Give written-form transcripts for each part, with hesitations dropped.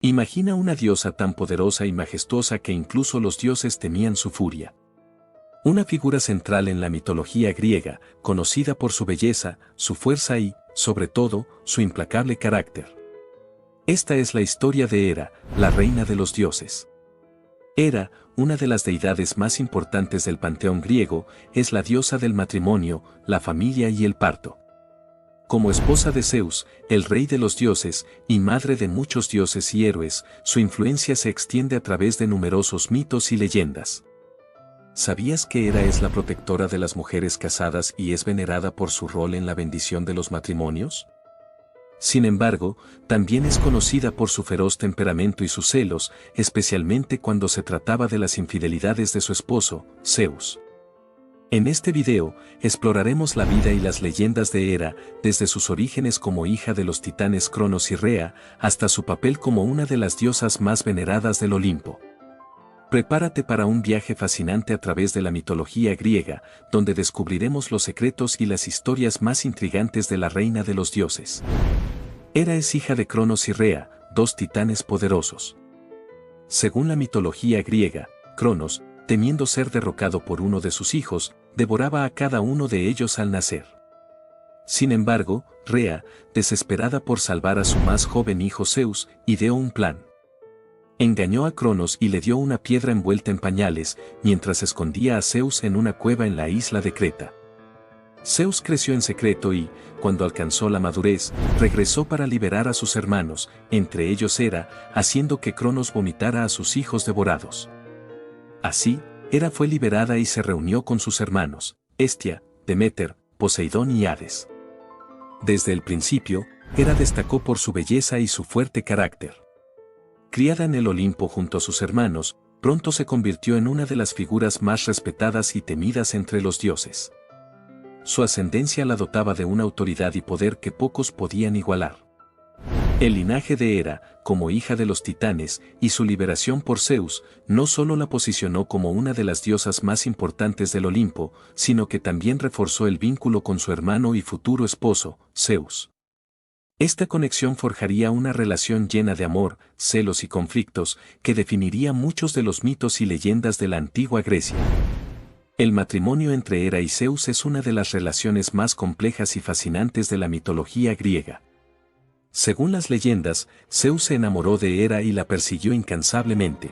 Imagina una diosa tan poderosa y majestuosa que incluso los dioses temían su furia. Una figura central en la mitología griega, conocida por su belleza, su fuerza y, sobre todo, su implacable carácter. Esta es la historia de Hera, la reina de los dioses. Hera, una de las deidades más importantes del panteón griego, es la diosa del matrimonio, la familia y el parto. Como esposa de Zeus, el rey de los dioses, y madre de muchos dioses y héroes, su influencia se extiende a través de numerosos mitos y leyendas. ¿Sabías que Hera es la protectora de las mujeres casadas y es venerada por su rol en la bendición de los matrimonios? Sin embargo, también es conocida por su feroz temperamento y sus celos, especialmente cuando se trataba de las infidelidades de su esposo, Zeus. En este video, exploraremos la vida y las leyendas de Hera, desde sus orígenes como hija de los titanes Cronos y Rea, hasta su papel como una de las diosas más veneradas del Olimpo. Prepárate para un viaje fascinante a través de la mitología griega, donde descubriremos los secretos y las historias más intrigantes de la reina de los dioses. Hera es hija de Cronos y Rea, dos titanes poderosos. Según la mitología griega, Cronos, temiendo ser derrocado por uno de sus hijos, devoraba a cada uno de ellos al nacer. Sin embargo, Rea, desesperada por salvar a su más joven hijo Zeus, ideó un plan. Engañó a Cronos y le dio una piedra envuelta en pañales, mientras escondía a Zeus en una cueva en la isla de Creta. Zeus creció en secreto y, cuando alcanzó la madurez, regresó para liberar a sus hermanos, entre ellos Hera, haciendo que Cronos vomitara a sus hijos devorados. Así, Hera fue liberada y se reunió con sus hermanos, Hestia, Deméter, Poseidón y Hades. Desde el principio, Hera destacó por su belleza y su fuerte carácter. Criada en el Olimpo junto a sus hermanos, pronto se convirtió en una de las figuras más respetadas y temidas entre los dioses. Su ascendencia la dotaba de una autoridad y poder que pocos podían igualar. El linaje de Hera, como hija de los titanes, y su liberación por Zeus, no solo la posicionó como una de las diosas más importantes del Olimpo, sino que también reforzó el vínculo con su hermano y futuro esposo, Zeus. Esta conexión forjaría una relación llena de amor, celos y conflictos, que definiría muchos de los mitos y leyendas de la antigua Grecia. El matrimonio entre Hera y Zeus es una de las relaciones más complejas y fascinantes de la mitología griega. Según las leyendas, Zeus se enamoró de Hera y la persiguió incansablemente.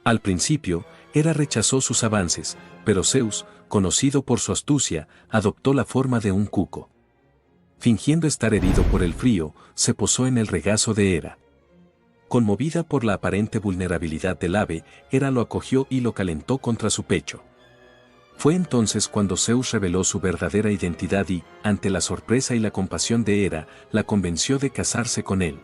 Al principio, Hera rechazó sus avances, pero Zeus, conocido por su astucia, adoptó la forma de un cuco. Fingiendo estar herido por el frío, se posó en el regazo de Hera. Conmovida por la aparente vulnerabilidad del ave, Hera lo acogió y lo calentó contra su pecho. Fue entonces cuando Zeus reveló su verdadera identidad y, ante la sorpresa y la compasión de Hera, la convenció de casarse con él.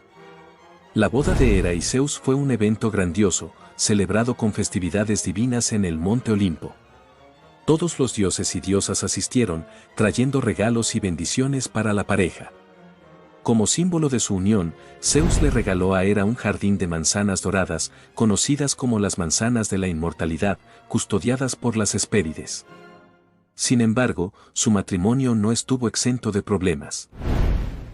La boda de Hera y Zeus fue un evento grandioso, celebrado con festividades divinas en el Monte Olimpo. Todos los dioses y diosas asistieron, trayendo regalos y bendiciones para la pareja. Como símbolo de su unión, Zeus le regaló a Hera un jardín de manzanas doradas, conocidas como las manzanas de la inmortalidad, custodiadas por las Hespérides. Sin embargo, su matrimonio no estuvo exento de problemas.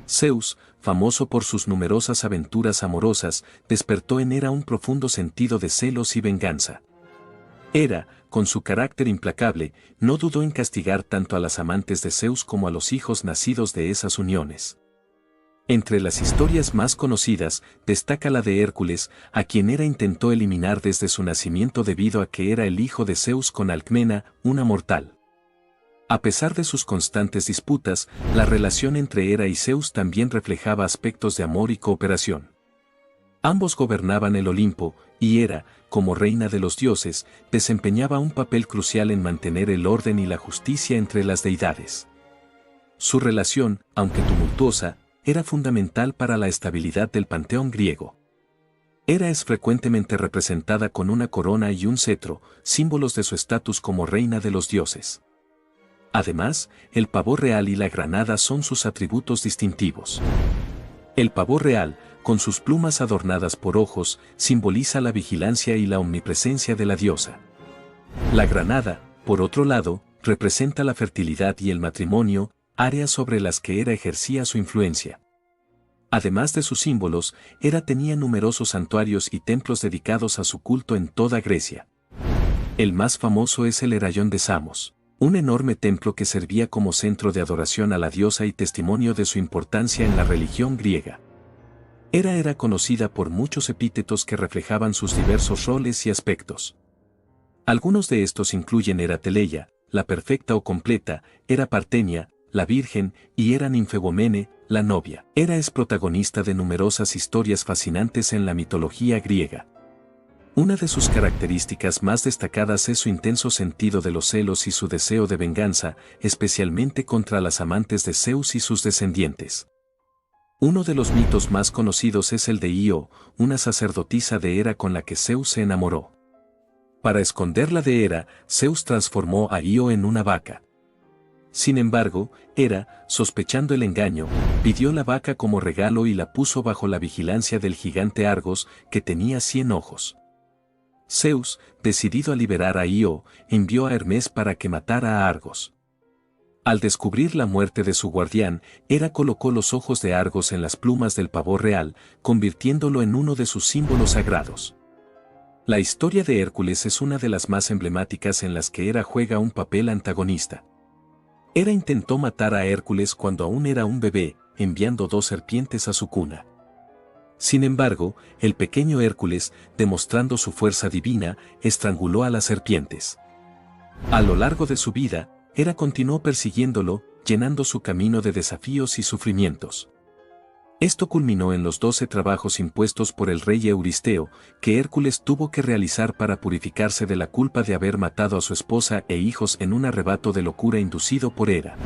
Zeus, famoso por sus numerosas aventuras amorosas, despertó en Hera un profundo sentido de celos y venganza. Hera, con su carácter implacable, no dudó en castigar tanto a las amantes de Zeus como a los hijos nacidos de esas uniones. Entre las historias más conocidas, destaca la de Hércules, a quien Hera intentó eliminar desde su nacimiento debido a que era el hijo de Zeus con Alcmena, una mortal. A pesar de sus constantes disputas, la relación entre Hera y Zeus también reflejaba aspectos de amor y cooperación. Ambos gobernaban el Olimpo, y Hera, como reina de los dioses, desempeñaba un papel crucial en mantener el orden y la justicia entre las deidades. Su relación, aunque tumultuosa, era fundamental para la estabilidad del panteón griego. Hera es frecuentemente representada con una corona y un cetro, símbolos de su estatus como reina de los dioses. Además, el pavo real y la granada son sus atributos distintivos. El pavo real, con sus plumas adornadas por ojos, simboliza la vigilancia y la omnipresencia de la diosa. La granada, por otro lado, representa la fertilidad y el matrimonio, áreas sobre las que Hera ejercía su influencia. Además de sus símbolos, Hera tenía numerosos santuarios y templos dedicados a su culto en toda Grecia. El más famoso es el Heraión de Samos, un enorme templo que servía como centro de adoración a la diosa y testimonio de su importancia en la religión griega. Hera era conocida por muchos epítetos que reflejaban sus diversos roles y aspectos. Algunos de estos incluyen Hera Teleia, la perfecta o completa, Hera Partenia, la virgen, y Hera Ninfegomene, la novia. Hera es protagonista de numerosas historias fascinantes en la mitología griega. Una de sus características más destacadas es su intenso sentido de los celos y su deseo de venganza, especialmente contra las amantes de Zeus y sus descendientes. Uno de los mitos más conocidos es el de Io, una sacerdotisa de Hera con la que Zeus se enamoró. Para esconderla de Hera, Zeus transformó a Io en una vaca. Sin embargo, Hera, sospechando el engaño, pidió la vaca como regalo y la puso bajo la vigilancia del gigante Argos, que tenía 100 ojos. Zeus, decidido a liberar a Io, envió a Hermes para que matara a Argos. Al descubrir la muerte de su guardián, Hera colocó los ojos de Argos en las plumas del pavo real, convirtiéndolo en uno de sus símbolos sagrados. La historia de Hércules es una de las más emblemáticas en las que Hera juega un papel antagonista. Hera intentó matar a Hércules cuando aún era un bebé, enviando 2 serpientes a su cuna. Sin embargo, el pequeño Hércules, demostrando su fuerza divina, estranguló a las serpientes. A lo largo de su vida, Hera continuó persiguiéndolo, llenando su camino de desafíos y sufrimientos. Esto culminó en los 12 trabajos impuestos por el rey Euristeo, que Hércules tuvo que realizar para purificarse de la culpa de haber matado a su esposa e hijos en un arrebato de locura inducido por Hera.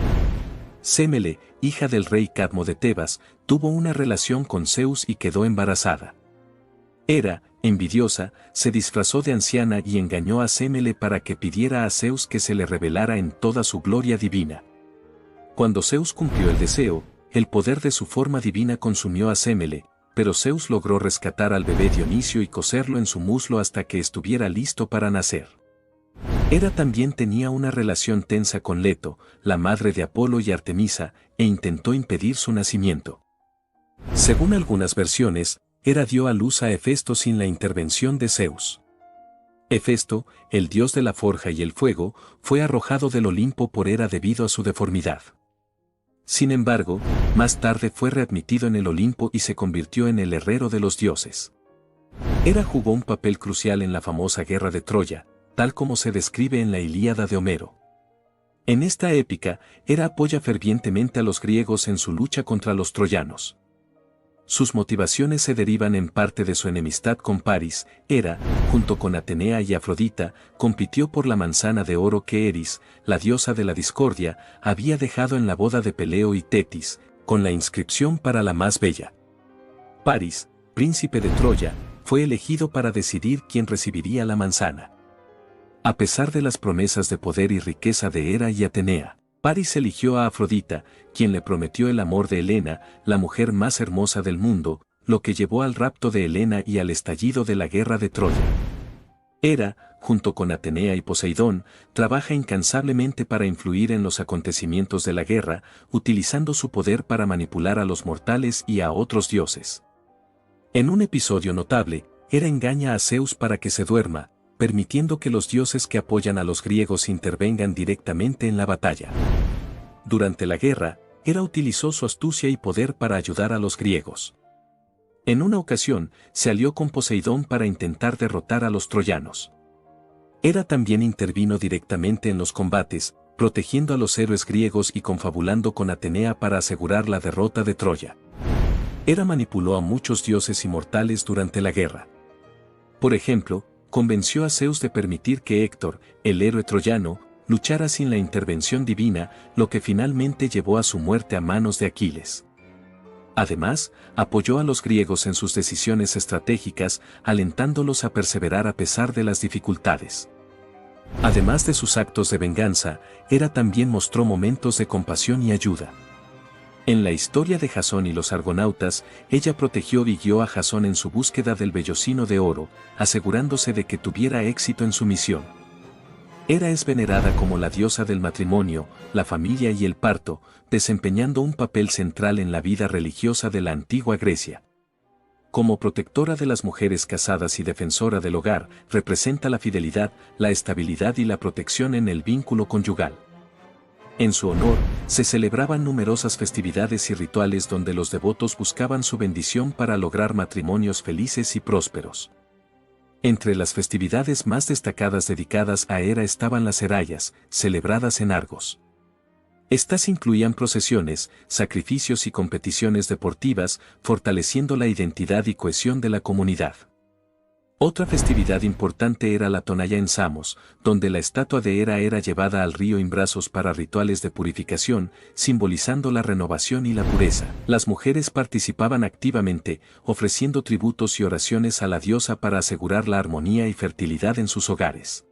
Sémele, hija del rey Cadmo de Tebas, tuvo una relación con Zeus y quedó embarazada. Hera, envidiosa, se disfrazó de anciana y engañó a Sémele para que pidiera a Zeus que se le revelara en toda su gloria divina. Cuando Zeus cumplió el deseo, el poder de su forma divina consumió a Sémele, pero Zeus logró rescatar al bebé Dionisio y coserlo en su muslo hasta que estuviera listo para nacer. Hera también tenía una relación tensa con Leto, la madre de Apolo y Artemisa, e intentó impedir su nacimiento. Según algunas versiones, Hera dio a luz a Hefesto sin la intervención de Zeus. Hefesto, el dios de la forja y el fuego, fue arrojado del Olimpo por Hera debido a su deformidad. Sin embargo, más tarde fue readmitido en el Olimpo y se convirtió en el herrero de los dioses. Hera jugó un papel crucial en la famosa guerra de Troya, tal como se describe en la Ilíada de Homero. En esta épica, Hera apoya fervientemente a los griegos en su lucha contra los troyanos. Sus motivaciones se derivan en parte de su enemistad con Paris. Hera, junto con Atenea y Afrodita, compitió por la manzana de oro que Eris, la diosa de la discordia, había dejado en la boda de Peleo y Tetis, con la inscripción para la más bella. Paris, príncipe de Troya, fue elegido para decidir quién recibiría la manzana. A pesar de las promesas de poder y riqueza de Hera y Atenea, Paris eligió a Afrodita, quien le prometió el amor de Helena, la mujer más hermosa del mundo, lo que llevó al rapto de Helena y al estallido de la guerra de Troya. Hera, junto con Atenea y Poseidón, trabaja incansablemente para influir en los acontecimientos de la guerra, utilizando su poder para manipular a los mortales y a otros dioses. En un episodio notable, Hera engaña a Zeus para que se duerma, permitiendo que los dioses que apoyan a los griegos intervengan directamente en la batalla. Durante la guerra, Hera utilizó su astucia y poder para ayudar a los griegos. En una ocasión, se alió con Poseidón para intentar derrotar a los troyanos. Hera también intervino directamente en los combates, protegiendo a los héroes griegos y confabulando con Atenea para asegurar la derrota de Troya. Hera manipuló a muchos dioses inmortales durante la guerra. Por ejemplo, convenció a Zeus de permitir que Héctor, el héroe troyano, luchara sin la intervención divina, lo que finalmente llevó a su muerte a manos de Aquiles. Además, apoyó a los griegos en sus decisiones estratégicas, alentándolos a perseverar a pesar de las dificultades. Además de sus actos de venganza, Hera también mostró momentos de compasión y ayuda. En la historia de Jasón y los argonautas, ella protegió y guió a Jasón en su búsqueda del vellocino de oro, asegurándose de que tuviera éxito en su misión. Hera es venerada como la diosa del matrimonio, la familia y el parto, desempeñando un papel central en la vida religiosa de la antigua Grecia. Como protectora de las mujeres casadas y defensora del hogar, representa la fidelidad, la estabilidad y la protección en el vínculo conyugal. En su honor, se celebraban numerosas festividades y rituales donde los devotos buscaban su bendición para lograr matrimonios felices y prósperos. Entre las festividades más destacadas dedicadas a Hera estaban las Heraias, celebradas en Argos. Estas incluían procesiones, sacrificios y competiciones deportivas, fortaleciendo la identidad y cohesión de la comunidad. Otra festividad importante era la Tonalla en Samos, donde la estatua de Hera era llevada al río Imbrazos para rituales de purificación, simbolizando la renovación y la pureza. Las mujeres participaban activamente, ofreciendo tributos y oraciones a la diosa para asegurar la armonía y fertilidad en sus hogares.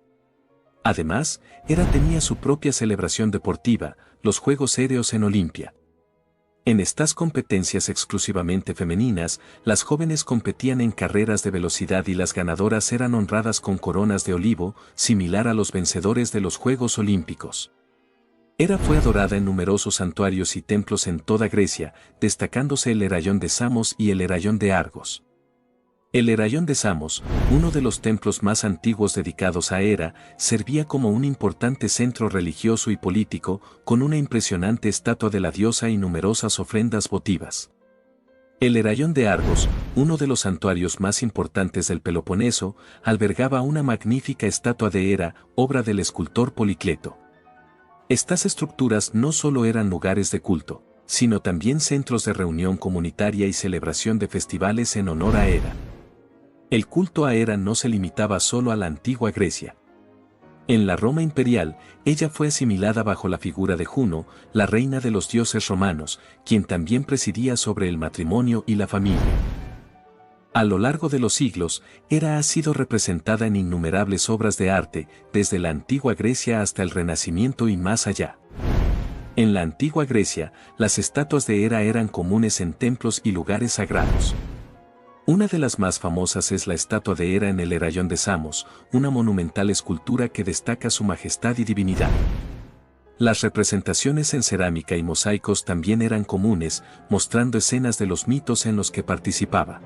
Además, Hera tenía su propia celebración deportiva, los Juegos Éreos en Olimpia. En estas competencias exclusivamente femeninas, las jóvenes competían en carreras de velocidad y las ganadoras eran honradas con coronas de olivo, similar a los vencedores de los Juegos Olímpicos. Hera fue adorada en numerosos santuarios y templos en toda Grecia, destacándose el Heraión de Samos y el Heraión de Argos. El Heraión de Samos, uno de los templos más antiguos dedicados a Hera, servía como un importante centro religioso y político, con una impresionante estatua de la diosa y numerosas ofrendas votivas. El Heraión de Argos, uno de los santuarios más importantes del Peloponeso, albergaba una magnífica estatua de Hera, obra del escultor Policleto. Estas estructuras no solo eran lugares de culto, sino también centros de reunión comunitaria y celebración de festivales en honor a Hera. El culto a Hera no se limitaba solo a la antigua Grecia. En la Roma imperial, ella fue asimilada bajo la figura de Juno, la reina de los dioses romanos, quien también presidía sobre el matrimonio y la familia. A lo largo de los siglos, Hera ha sido representada en innumerables obras de arte, desde la antigua Grecia hasta el Renacimiento y más allá. En la antigua Grecia, las estatuas de Hera eran comunes en templos y lugares sagrados. Una de las más famosas es la estatua de Hera en el Heraión de Samos, una monumental escultura que destaca su majestad y divinidad. Las representaciones en cerámica y mosaicos también eran comunes, mostrando escenas de los mitos en los que participaba.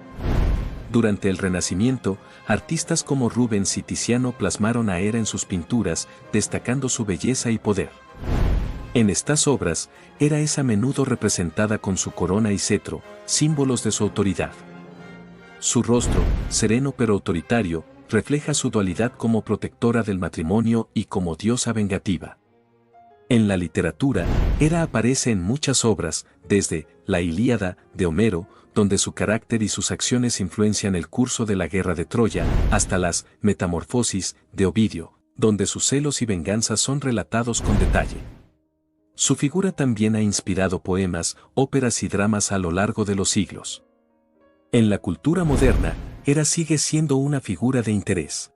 Durante el Renacimiento, artistas como Rubens y Tiziano plasmaron a Hera en sus pinturas, destacando su belleza y poder. En estas obras, Hera es a menudo representada con su corona y cetro, símbolos de su autoridad. Su rostro, sereno pero autoritario, refleja su dualidad como protectora del matrimonio y como diosa vengativa. En la literatura, Hera aparece en muchas obras, desde La Ilíada, de Homero, donde su carácter y sus acciones influencian el curso de la guerra de Troya, hasta las Metamorfosis, de Ovidio, donde sus celos y venganzas son relatados con detalle. Su figura también ha inspirado poemas, óperas y dramas a lo largo de los siglos. En la cultura moderna, Hera sigue siendo una figura de interés.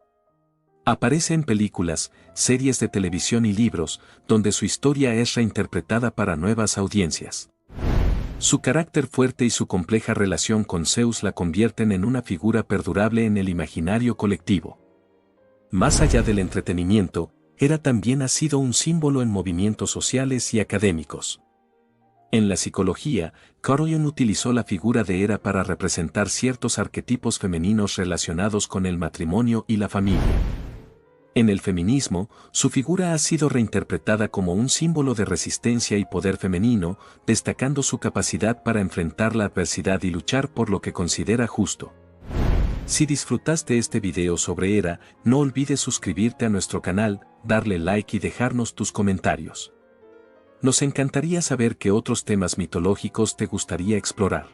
Aparece en películas, series de televisión y libros, donde su historia es reinterpretada para nuevas audiencias. Su carácter fuerte y su compleja relación con Zeus la convierten en una figura perdurable en el imaginario colectivo. Más allá del entretenimiento, Hera también ha sido un símbolo en movimientos sociales y académicos. En la psicología, Carl Jung utilizó la figura de Hera para representar ciertos arquetipos femeninos relacionados con el matrimonio y la familia. En el feminismo, su figura ha sido reinterpretada como un símbolo de resistencia y poder femenino, destacando su capacidad para enfrentar la adversidad y luchar por lo que considera justo. Si disfrutaste este video sobre Hera, no olvides suscribirte a nuestro canal, darle like y dejarnos tus comentarios. Nos encantaría saber qué otros temas mitológicos te gustaría explorar.